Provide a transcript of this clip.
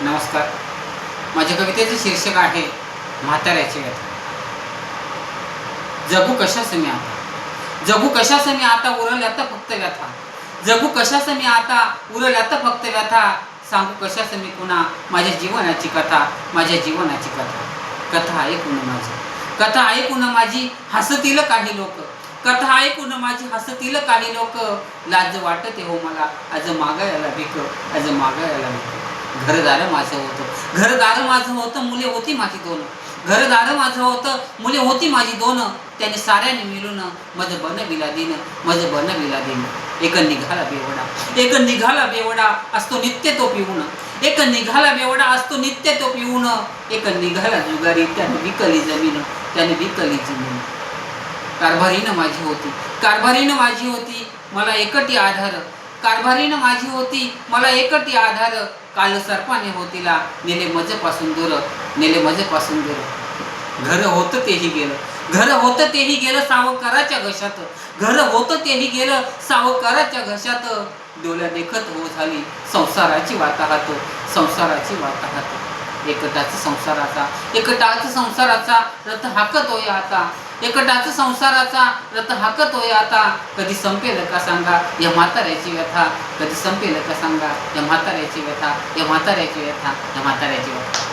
नमस्कार. माझ्या कवितेचे शीर्षक आहे म्हाताऱ्याची व्यथा. जगू कशास मी आता, जगू कशास मी आता, उरल्यात फक्त व्यथा. जगू कशास मी आता, उरल्यात फक्त व्यथा. सांगू कशास मी पुन्हा माझ्या जीवनाची कथा, माझ्या जीवनाची कथा. कथा ऐकून माझी, कथा ऐकून माझी हसतील काही लोक. कथा ऐकून माझी हसतील काही लोक. लाज वाटते हो मला आज मागायला भीक, आज मागायला भीक. घरदार माझं होतं, घरदार माझं होतं, मुले होती माझी दोन. घरदार माझं होतं, मुले होती माझी दोन. त्याने साऱ्याने मिळून मज बनविला दिन, मज बनविला दिन. एक निघाला बेवडा, एक निघाला बेवडा, असतो नित्य तो पिऊन. एक निघाला बेवडा, असतो नित्य तो पिऊन. एक निघाला जुगारी, त्याने विकली जमीन, त्याने विकली जमीन. कारभारीनं माझी होती, कारभारीनं माझी होती, मला एकटी आधार. कारभारीनं माझी होती, मला एकटी आधार. काल सर्पाने होतीला नेले मजेपासून दूर, नेले मजेपासून दूर. घर होतं तेही गेलं, घर होतं तेही गेलं सावकाराच्या घशात. घर होतं तेही गेलं सावकाराच्या घशात. डोळ्या देखत हो झाली संसाराची वाताहत, संसाराची वाताहत. एकटाच संसाराचा, एकटाच संसाराचा रथ हाकतोय आता. एकटाच संसाराचा रथ हाकतोय आता. कधी संपेल का सांगा या म्हाताऱ्याची व्यथा, कधी संपेल का सांगा या म्हाताऱ्याची व्यथा, या म्हाताऱ्याची व्यथा, या म्हाताऱ्याची व्यथा.